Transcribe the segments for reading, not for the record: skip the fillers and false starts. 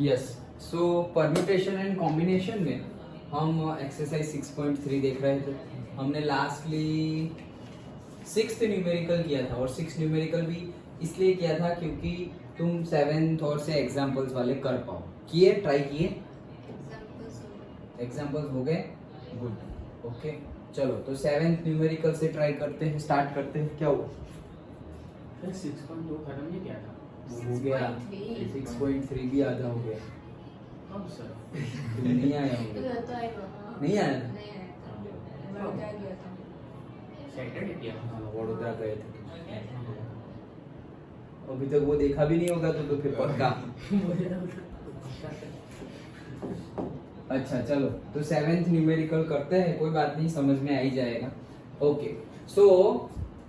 Yes. So permutation and combination में हम exercise 6.3 देख रहे थे। हमने लास्टली 6th न्यूमेरिकल किया था और 6 न्यूमेरिकल भी इसलिए किया था क्योंकि तुम 7th और से एग्जाम्पल्स वाले कर पाओ। किए, ट्राई किए, एग्जाम्पल्स हो गए, गुड, ओके। चलो तो 7th न्यूमेरिकल से ट्राई करते हैं, स्टार्ट करते हैं। क्या हुआ? 6.2 खत्म नहीं किया था। हो गया 6.3 भी आधा हो गया। कब सर? तुम नहीं आया होंगे। नहीं आया था? सैटरडे किया था। हाँ, वडोदरा गए थे। अभी तक वो देखा भी नहीं होगा तो फिर पक्का। अच्छा चलो तो 7th न्यूमेरिकल करते हैं, कोई बात नहीं, समझ में आ ही जाएगा। ओके सो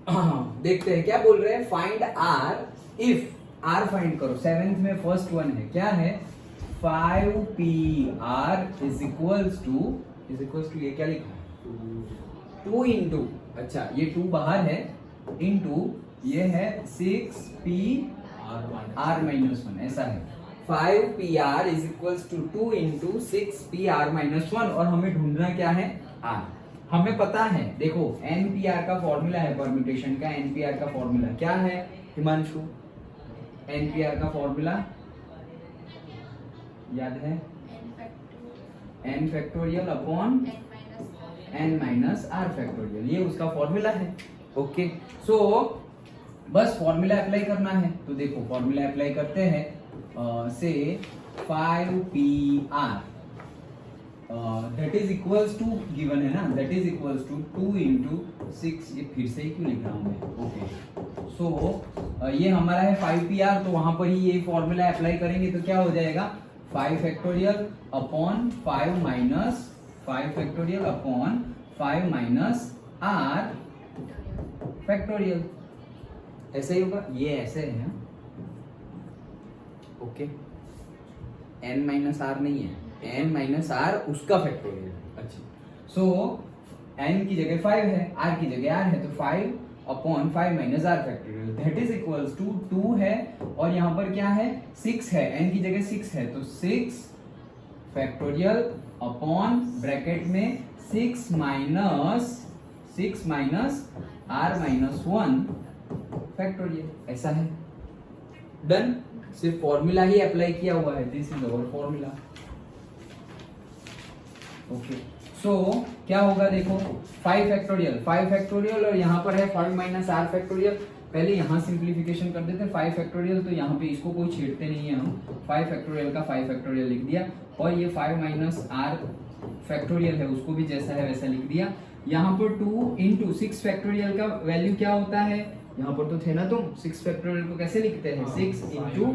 देखते हैं क्या बोल रहे हैं। Find r if r find करो। 7th में फर्स्ट वन है, क्या है? 5PR इज इक्वल्स टू ये क्या लिखा है? 2 इंटू, अच्छा ये 2 बाहर है, इंटू ये है 6PR माइनस 1, ऐसा है। 5PR is equals to 2 into 6PR minus 1 और हमें ढूंढना क्या है? R। हमें पता है, देखो NPR का फॉर्मूला है परम्यूटेशन का। NPR का फॉर्मूला क्या है हिमांशु? NPR का फॉर्मूला याद है? n factorial upon n minus r factorial, ये उसका फॉर्मूला है। ओके सो बस फॉर्मूला अप्लाई करना है। तो देखो फॉर्मूला अप्लाई करते हैं। से 5PR that is equals to, given है ना, that is equals to 2 into 6, ये फिर से ही क्यों लिख रहा हूं मैं? ओके सो ये हमारा है 5PR, तो वहां पर ही ये फॉर्मूला अप्लाई करेंगे तो क्या हो जाएगा? 5 factorial upon 5 minus 5 factorial upon 5 minus r factorial, ऐसे ही होगा। ये ऐसे है, ओके। n माइनस आर नहीं है, n माइनस आर उसका फैक्टोरियल है। अच्छा सो n की जगह 5 है, r की जगह r है, तो 5 upon 5 minus r factorial that is equals to 2 है और यहाँ पर क्या है? 6 है, n की जगह 6 है, तो 6 फैक्टोरियल अपॉन ब्रैकेट में 6 माइनस r माइनस 1 फैक्टोरियल, ऐसा है। डन। सिर्फ फॉर्मूला ही अप्लाई किया हुआ है, this is our formula. Okay so क्या होगा देखो, 5 फैक्टोरियल और यहाँ पर है 5 माइनस r फैक्टोरियल। पहले यहाँ सिंप्लीफिकेशन कर देते हैं। 5 फैक्टोरियल तो यहाँ पे इसको कोई छेड़ते नहीं है हम, 5 फैक्टोरियल का 5 फैक्टोरियल लिख दिया और ये 5 माइनस r फैक्टोरियल है उसको भी जैसा है वैसा लिख दिया। यहाँ पर 2 इंटू 6 फैक्टोरियल का वैल्यू क्या होता है? यहाँ पर तो थे ना तुम, 6 फैक्टोरियल को कैसे लिखते हैं? 6 इंटू,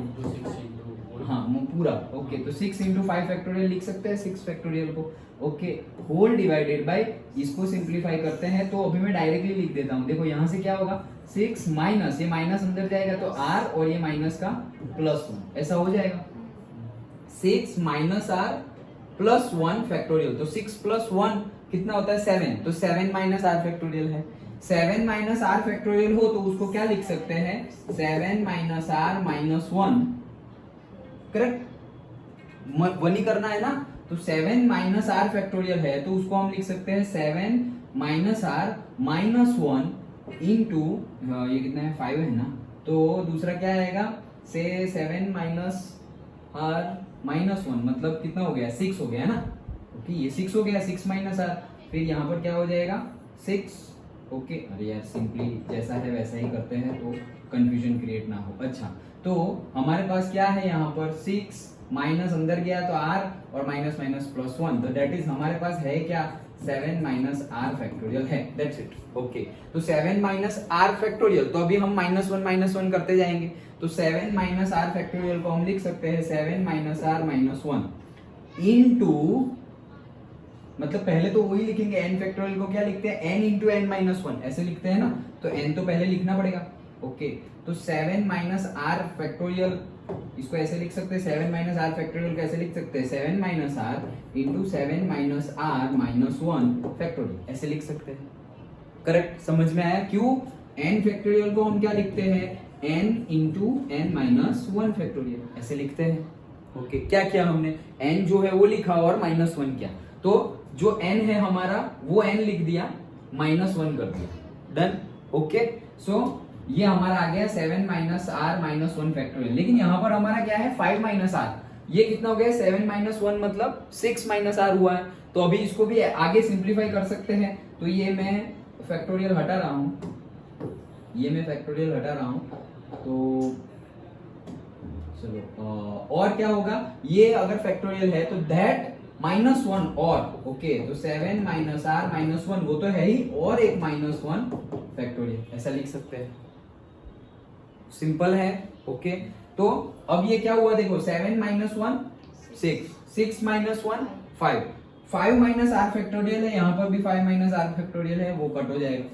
हाँ पूरा, ओके। तो 6 इंटू 5 फैक्टोरियल लिख सकते हैं 6 फैक्टोरियल को, ओके। होल डिवाइडेड बाय, इसको सिंप्लीफाई करते हैं तो अभी मैं डायरेक्टली लिख देता हूँ। देखो यहाँ से क्या होगा? 6 माइनस, ये माइनस अंदर जाएगा तो r और ये माइनस का प्लस 1, ऐसा हो जाएगा। 6 माइनस r प्लस 1 फैक्टोरियल, तो 6 प्लस 1 कितना होता है? 7, तो 7 माइनस r फैक्टोरियल है। 7 माइनस r फैक्टोरियल हो तो उसको क्या लिख सकते हैं? 7 माइनस r माइनस 1, करेक्ट? 1 ही करना है ना, तो 7 माइनस r फैक्टोरियल है तो उसको हम लिख सकते हैं 7 माइनस r माइनस 1 इंटू, ये कितना है? 5 है ना, तो दूसरा क्या आएगा? से 7 माइनस r माइनस 1 मतलब कितना हो गया? 6 हो गया ना, ओके। ये 6 हो गया, 6 माइनस r, फिर यहाँ पर क्या हो जाएगा? 6, ओके। अरे यार सिंपली जैसा है वैसा ही करते हैं तो कंफ्यूजन क्रिएट ना हो। अच्छा तो हमारे पास क्या है यहाँ पर? 6 माइनस अंदर गया तो r और माइनस माइनस प्लस 1, तो दैट इज हमारे पास है क्या? 7 माइनस r फैक्टोरियल है, दैट्स इट, ओके। तो 7 माइनस r फैक्टोरियल, तो अभी हम माइनस 1 करते जाएंगे, तो 7 माइनस r फैक्टोरियल को हम लिख सकते हैं 7 माइनस r माइनस 1 इंटू, मतलब पहले तो वही लिखेंगे, n फैक्टोरियल को क्या लिखते हैं? n इंटू n माइनस 1, ऐसे लिखते हैं ना, तो n तो पहले लिखना पड़ेगा, ओके। तो 7 माइनस r फैक्टोरियल, इसको ऐसे लिख सकते हैं, 7 माइनस r फैक्टोरियल कैसे लिख सकते हैं? 7 minus r into 7 minus r minus 1 factorial, ऐसे लिख सकते हैं, करेक्ट? समझ में आया क्यों? n फैक्टोरियल को हम क्या लिखते हैं? n into n minus 1 factorial, ऐसे लिखते हैं, ओके क्या किया हमने, n जो है वो लिखा और -1 किया, तो जो n है हमारा वो n लिख दिया, -1 कर दिया, डन। ओके सो ये हमारा आ गया 7 माइनस आर माइनस 1 फैक्टोरियल। लेकिन यहाँ पर हमारा क्या है 5 माइनस आर, ये कितना हो गया 7 माइनस 1 मतलब 6 माइनस आर हुआ है। तो अभी इसको भी आगे सिंप्लीफाई कर सकते हैं, तो ये मैं फैक्टोरियल हटा रहा हूँ, ये मैं फैक्टोरियल हटा रहा हूँ, तो चलो और क्या होगा, ये अगर फैक्टोरियल है तो दैट -1 और ओके, तो 7 माइनस आर माइनस 1 वो तो है ही, और एक -1 फैक्टोरियल, ऐसा लिख सकते हैं, सिंपल है। ओके तो अब ये क्या हुआ देखो, 7 minus 1 6, 6 minus 1 5, 5 minus r factorial है, यहाँ पर भी 5 माइनस आर फैक्टोरियल है, वो कट हो जाएगा,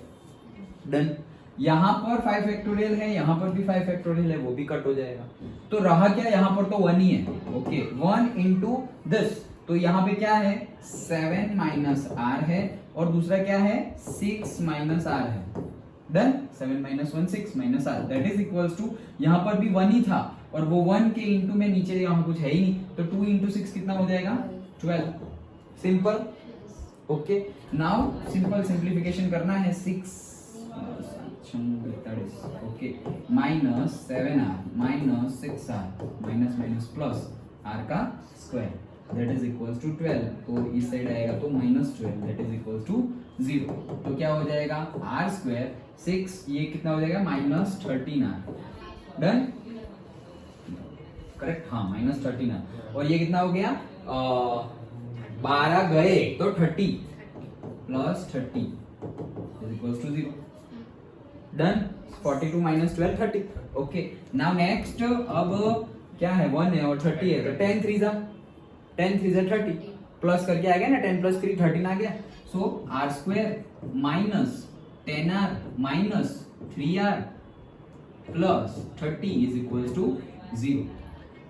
डन। यहाँ पर 5 फैक्टोरियल है, यहाँ पर भी 5 फैक्टोरियल है, वो भी कट हो जाएगा। तो रहा क्या, यहाँ पर तो 1 ही है, ओके 1 इंटू दिस, तो यहाँ पे क्या है 7 माइनस आर है, और दूसरा क्या है 6 माइनस आर है, done. 7 minus 1 6 minus r that is equals to, यहाँ पर भी 1 ही था, और वो 1 के इंटू में नीचे यहाँ कुछ है ही नहीं, तो 2 इंटू 6 कितना हो जाएगा 12, simple. Okay now simple simplification करना है, 6 okay minus 7r minus 6r minus minus plus r का square that is equals to 12, तो इस साइड आएगा तो -12 दैट इज इक्वल्स टू 0, तो क्या हो जाएगा r स्क्वायर 6, ये कितना हो जाएगा -13r, डन, करेक्ट, हाँ -13r, और ये कितना हो गया 12 गए तो 30 plus 30 is equals to 0, done. 42 minus 12 30, okay now next, अब क्या है 1 है और 30 है, तो 10 3 जा 30, प्लस करके आ गया ना, 10 प्लस 3 13 आ गया, so r square minus 10r minus 3r plus 30 is equals to 0,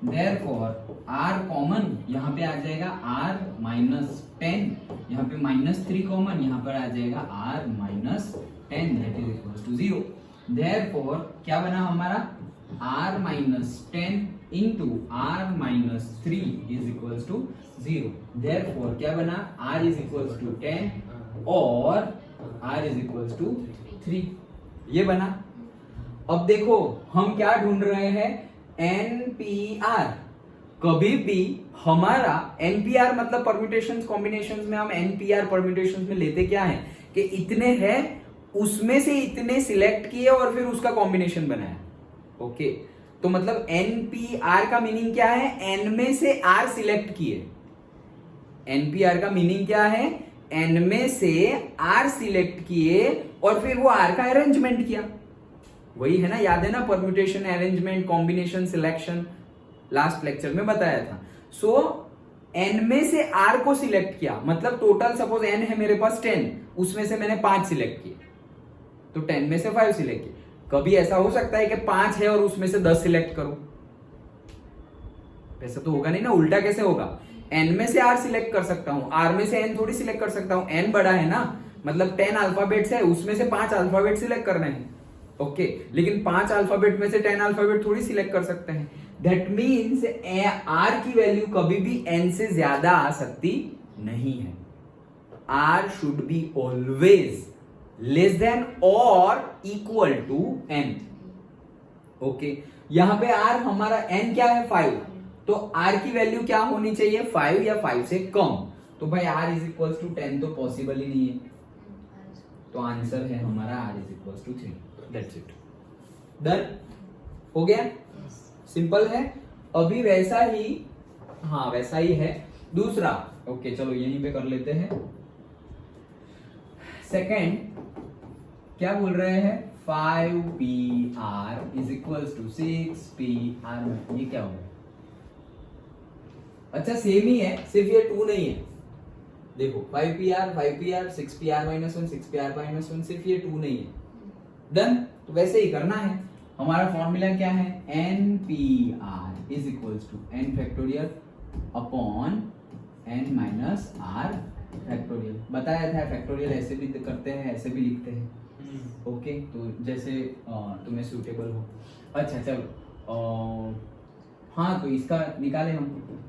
therefore r common यहाँ पे आ जाएगा r माइनस 10, यहाँ पे -3 कॉमन, यहाँ पर आ जाएगा r minus 10 that is equals to 0, therefore क्या बना हमारा r minus 10 into r minus 3 is equals to 0, therefore क्या बना r इज इक्वल्स टू 10 और r इज इक्वल्स टू 3, ये बना। अब देखो हम क्या ढूंढ रहे हैं, NPR, कभी भी हमारा NPR मतलब परम्यूटेशंस कॉम्बिनेशंस में हम NPR परम्यूटेशंस में लेते क्या है कि इतने हैं उसमें से इतने सिलेक्ट किए और फिर उसका कॉम्बिनेशन बनाया, ओके तो मतलब NPR का मीनिंग क्या है, N में से R सिलेक्ट किए, NPR का मीनिंग क्या है, N में से R सिलेक्ट किए और फिर वो R का अरेंजमेंट किया, वही है ना, याद है ना, permutation arrangement combination selection last lecture में बताया था। सो n में से r को सिलेक्ट किया, मतलब टोटल सपोज n है मेरे पास 10, उसमें से मैंने 5 सिलेक्ट किए, तो 10 में से 5 सिलेक्ट किए। कभी ऐसा हो सकता है कि 5 है और उसमें से 10 सिलेक्ट करो, ऐसा तो होगा नहीं ना, उल्टा कैसे होगा, n में से r सिलेक्ट कर सकता हूं, r में से n थोड़ी सिलेक्ट कर सकता हूं, n बड़ा है ना, मतलब 10 अल्फाबेट्स है, उसमें से 5 अल्फाबेट सिलेक्ट करने हैं, ओके लेकिन 5 अल्फाबेट में से 10 अल्फाबेट थोड़ी सिलेक्ट कर सकते हैं, दैट मीन्स r की वैल्यू कभी भी n से ज्यादा आ सकती नहीं है, r should be always less than और इक्वल टू n, ओके यहां पे r हमारा n क्या है 5, तो r की वैल्यू क्या होनी चाहिए 5 या 5 से कम, तो भाई r इज इक्वल टू 10 तो पॉसिबल ही नहीं है, तो आंसर है हमारा r is equal to 3, that's it, done हो गया, सिंपल है। अभी वैसा ही, हाँ वैसा ही है दूसरा, ओके चलो यहीं पे कर लेते हैं। सेकंड क्या बोल रहे हैं, 5pr is equals to 6pr, ये क्या हो गया, अच्छा सेम ही है, सिर्फ ये 2 नहीं है, देखो 5pr 6pr minus 1 6pr minus 1, सिर्फ ये 2 नहीं है, डन। तो वैसे ही करना है, हमारा फॉर्मूला क्या है, NPR is equals to n factorial upon n minus r factorial, बताया था फैक्टोरियल ऐसे भी करते हैं ऐसे भी लिखते हैं, ओके तो जैसे तुम्हें सूटेबल हो। अच्छा चलो हाँ तो इसका निकाले हम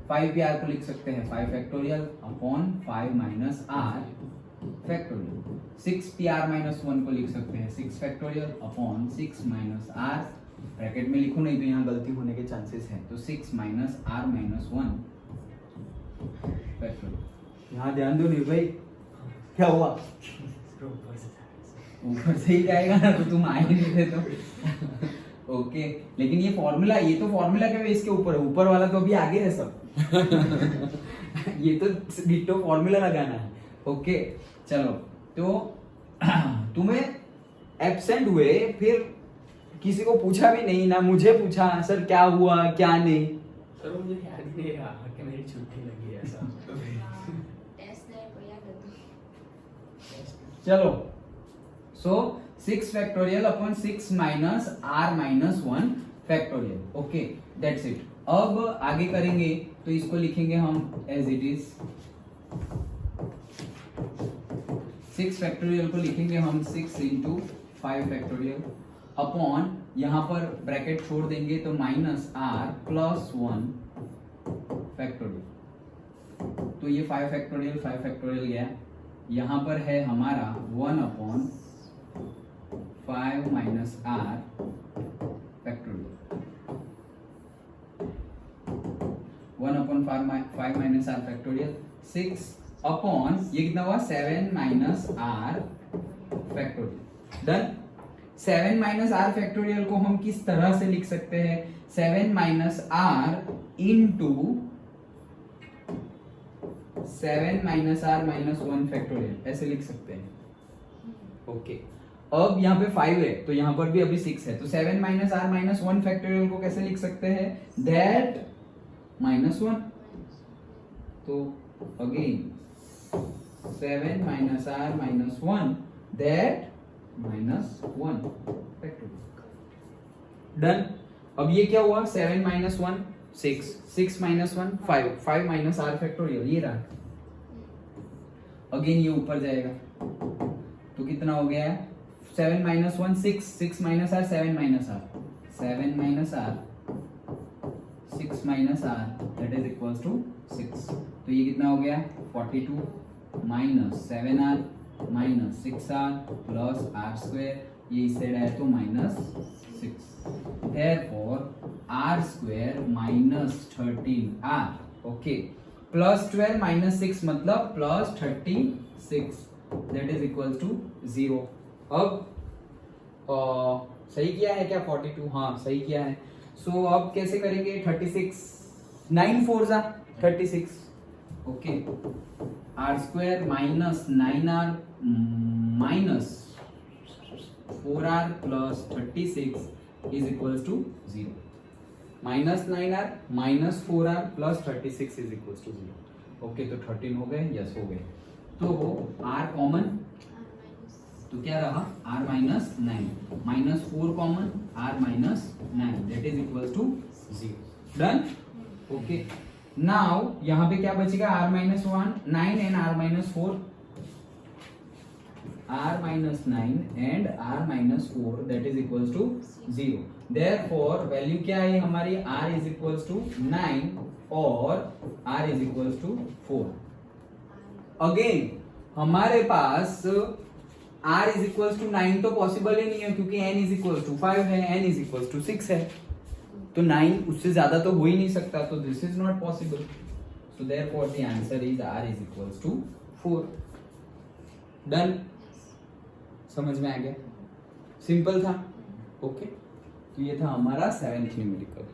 5pr को लिख सकते हैं 5 factorial upon 5 minus r factorial. 6pr minus 1 को लिख सकते हैं 6 factorial upon 6 minus r, bracket में लिखूं नहीं तो यहाँ गलती होने के चांसेस हैं, तो 6 माइनस आर माइनस 1 फैक्टोरियल। यहाँ ध्यान दो निर्भय, क्या हुआ? ऊपर से ही जाएगा ना, तो तुम आए नहीं थे तो ओके। लेकिन ये फॉर्मूला, ये तो फॉर्मूला के बेस के ऊपर है, ऊपर वाला तो अभी आगे है सब ये तो डिट्टो फॉर्मूला लगाना है। ओके चलो, तो तुम्हें एब्सेंट हुए, फिर किसी को पूछा भी नहीं ना, मुझे पूछा सर क्या हुआ क्या नहीं। सर मुझे याद ही नहीं रहा कि मेरी छुट्टी लगी है ऐसा। टेस्ट है को याद कर दो। चलो so 6 factorial upon 6 minus r minus 1 factorial. Okay that's it. अब आगे करेंगे तो इसको लिखेंगे हम एज इट इज। 6 फैक्टोरियल को लिखेंगे हम 6 इंटू 5 फैक्टोरियल अपॉन, यहाँ पर ब्रैकेट छोड़ देंगे तो माइनस आर प्लस 1 फैक्टोरियल। तो ये 5 फैक्टोरियल गया, यहाँ पर है हमारा 1 upon 5 minus r factorial. 1 upon 5 minus r factorial. 6 upon ये कितना हुआ 7 minus r factorial. Done. 7 minus r factorial को हम किस तरह से लिख सकते हैं? 7 minus r into 7 minus r minus 1 factorial, ऐसे लिख सकते हैं। ओके अब यहाँ पे 5 है तो यहाँ पर भी अभी 6 है, तो 7 माइनस आर माइनस 1 फैक्टोरियल को कैसे लिख सकते हैं? That minus 1। तो again 7 minus r minus 1 that minus 1 factorial. Done. अब ये क्या हुआ? 7 minus 1 6, 6 minus 1 5, 5 minus r factorial ये रहा। अगेन ये ऊपर जाएगा तो कितना हो गया है? 7 minus 1 6, 6 minus r 7 minus r, 7 minus r 6 minus r that is equals to 6। तो ये कितना हो गया? 42 minus 7 r minus 6 r plus r square, ये इस साइड आया तो minus 6। Therefore r square minus 13 r. Okay plus 12 minus 6 मतलब plus 36 that is equals to 0। अब सही किया है क्या? 42 हाँ सही किया है। सो अब कैसे करेंगे? 36 9 4 जा 36। Okay r square minus 9r minus 4r plus 36 is equals to 0। Minus 9r minus 4r plus 36 is equals to 0। Okay तो 13 हो गए, यस हो गए। तो r कॉमन, तो क्या रहा? r minus 9 minus 4 common, r minus 9 that is equals to 0। Done. Okay now यहाँ पे क्या बचेगा? r minus 1 9 and r minus 4, r minus 9 and r minus 4 that is equals to 0। Therefore value क्या है हमारी? r इज इक्वल्स टू 9 और r is equals to 4। Again हमारे पास r इज इक्वल्स टू 9 तो पॉसिबल ही नहीं है क्योंकि n इज इक्वल्स टू 5 है, n इज इक्वल्स टू 6 है, तो 9 उससे ज्यादा तो हो ही नहीं सकता, तो this is not possible. So therefore the answer is r is equals to 4। Done. समझ में आ गया? सिंपल था। ओके तो ये था हमारा 7th न्यूमेरिकल।